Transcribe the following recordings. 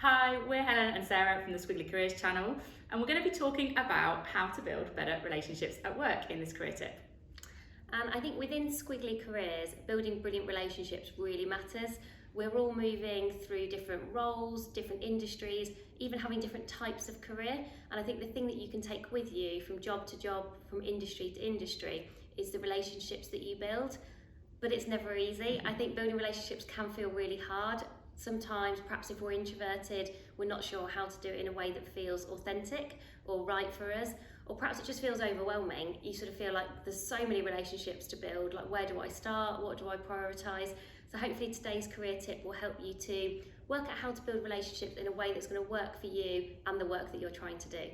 Hi, we're Helen and Sarah from the Squiggly Careers channel, and we're going to be talking about how to build better relationships at work in this career tip. And I think within Squiggly Careers, building brilliant relationships really matters. We're all moving through different roles, different industries, even having different types of career. And I think the thing that you can take with you from job to job, from industry to industry, is the relationships that you build. But it's never easy. I think building relationships can feel really hard. Sometimes, perhaps if we're introverted, we're not sure how to do it in a way that feels authentic or right for us, or perhaps it just feels overwhelming. You sort of feel like there's so many relationships to build, like where do I start, what do I prioritise? So hopefully today's career tip will help you to work out how to build relationships in a way that's going to work for you and the work that you're trying to do.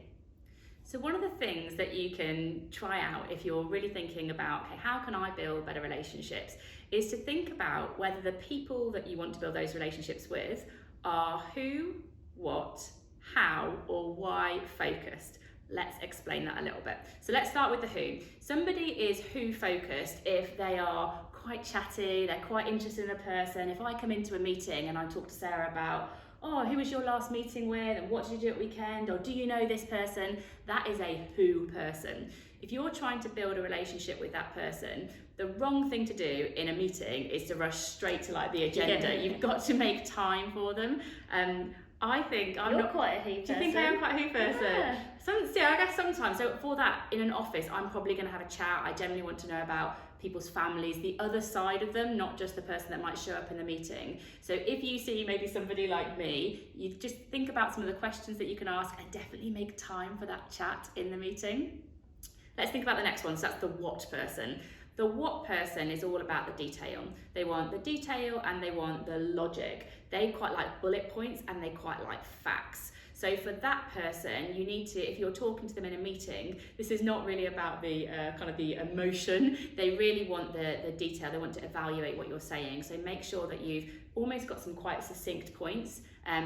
So one of the things that you can try out if you're really thinking about, okay, how can I build better relationships, is to think about whether the people that you want to build those relationships with are who, what, how, or why focused. Let's explain that a little bit. So let's start with the who. Somebody is who focused if they are quite chatty, they're quite interested in a person. If I come into a meeting and I talk to Sarah about, oh, who was your last meeting with and what did you do at weekend, or do you know this person? That is a who person. If you're trying to build a relationship with that person, the wrong thing to do in a meeting is to rush straight to like the agenda. You've got to make time for them. I think I'm not quite a who person. Do you think I am quite a who person? Yeah. I guess sometimes. So for that, in an office, I'm probably going to have a chat. I generally want to know about people's families, the other side of them, not just the person that might show up in the meeting. So if you see maybe somebody like me, you just think about some of the questions that you can ask and definitely make time for that chat in the meeting. Let's think about the next one. So that's the what person. The what person is all about the detail. They want the detail and they want the logic. They quite like bullet points and they quite like facts. So for that person, you need to, if you're talking to them in a meeting, this is not really about the kind of the emotion. They really want the detail. They want to evaluate what you're saying. So make sure that you've almost got some quite succinct points.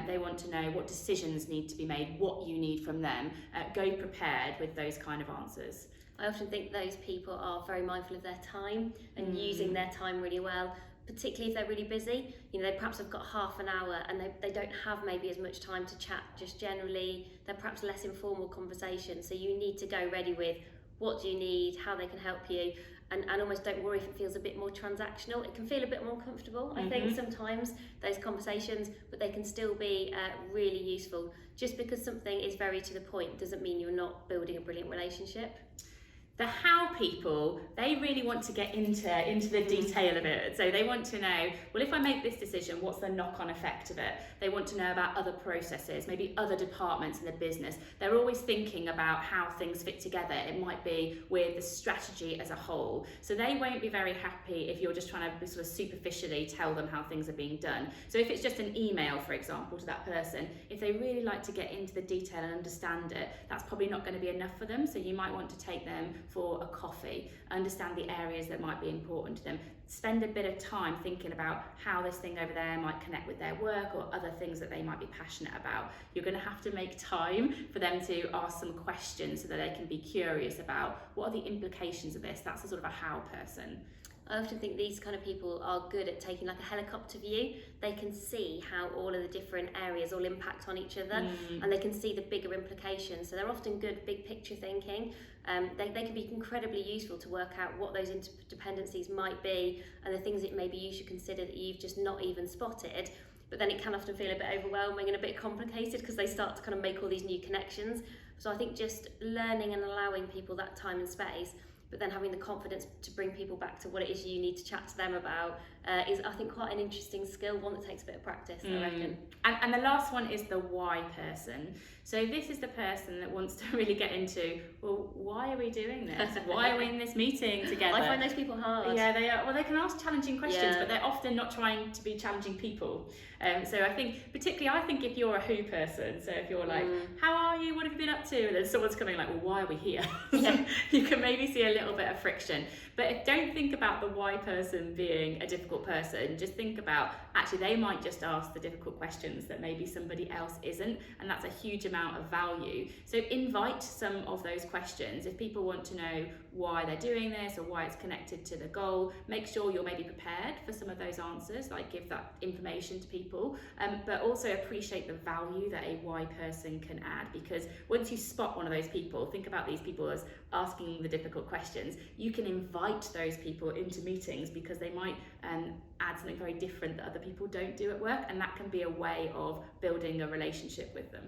They want to know what decisions need to be made, what you need from them. Go prepared with those kind of answers. I often think those people are very mindful of their time and using their time really well, particularly if they're really busy. You know, they perhaps have got half an hour and they don't have maybe as much time to chat. Just generally, they're perhaps less informal conversations. So you need to go ready with what do you need, how they can help you, and almost don't worry if it feels a bit more transactional. It can feel a bit more comfortable, I think, sometimes, those conversations, but they can still be really useful. Just because something is very to the point doesn't mean you're not building a brilliant relationship. The how people, they really want to get into the detail of it. So they want to know, well, if I make this decision, what's the knock-on effect of it? They want to know about other processes, maybe other departments in the business. They're always thinking about how things fit together. It might be with the strategy as a whole. So they won't be very happy if you're just trying to sort of superficially tell them how things are being done. So if it's just an email, for example, to that person, if they really like to get into the detail and understand it, that's probably not going to be enough for them. So you might want to take them for a coffee, understand the areas that might be important to them, spend a bit of time thinking about how this thing over there might connect with their work or other things that they might be passionate about. You're going to have to make time for them to ask some questions so that they can be curious about what are the implications of this. That's a sort of a how person. I often think these kind of people are good at taking like a helicopter view. They can see how all of the different areas all impact on each other and they can see the bigger implications. So they're often good big picture thinking. They can be incredibly useful to work out what those interdependencies might be and the things that maybe you should consider that you've just not even spotted. But then it can often feel a bit overwhelming and a bit complicated because they start to kind of make all these new connections. So I think just learning and allowing people that time and space, but then having the confidence to bring people back to what it is you need to chat to them about is, I think, quite an interesting skill, one that takes a bit of practice, I reckon. And the last one is the why person. So this is the person that wants to really get into, well, why are we doing this? Why are we in this meeting together? I find those people hard. Yeah, they are. Well, they can ask challenging questions, Yeah. but they're often not trying to be challenging people. So I think, particularly, if you're a who person, so if you're like, how are you? What have you been up to? And then someone's coming like, well, why are we here? You can maybe see a little bit of friction. But don't think about the why person being a difficult difficult person, just think about, actually they might just ask the difficult questions that maybe somebody else isn't, and that's a huge amount of value. So invite some of those questions. If people want to know why they're doing this or why it's connected to the goal, make sure you're maybe prepared for some of those answers, like give that information to people, but also appreciate the value that a why person can add, because once you spot one of those people, think about these people as asking the difficult questions, you can invite those people into meetings because they might add something very different that other people don't do at work, and that can be a way of building a relationship with them.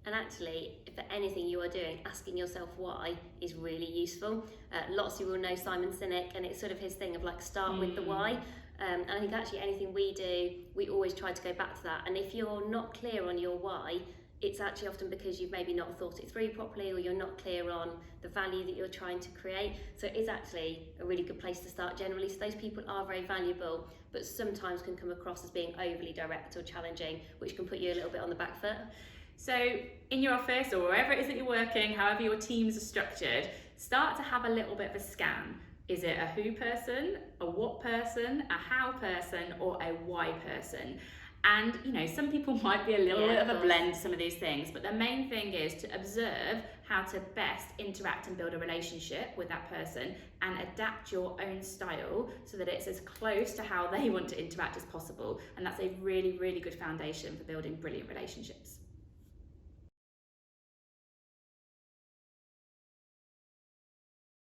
And actually, for anything you are doing, asking yourself why is really useful. Lots of you will know Simon Sinek, and it's sort of his thing of like start with the why. And I think actually anything we do, we always try to go back to that. And if you're not clear on your why, it's actually often because you've maybe not thought it through properly, or you're not clear on the value that you're trying to create. So it is actually a really good place to start generally. So those people are very valuable, but sometimes can come across as being overly direct or challenging, which can put you a little bit on the back foot. So in your office or wherever it is that you're working, however your teams are structured, start to have a little bit of a scan. Is it a who person, a what person, a how person, or a why person? And some people might be a little bit of a blend, some of these things, but the main thing is to observe how to best interact and build a relationship with that person, and adapt your own style so that it's as close to how they want to interact as possible. And that's a really, really good foundation for building brilliant relationships.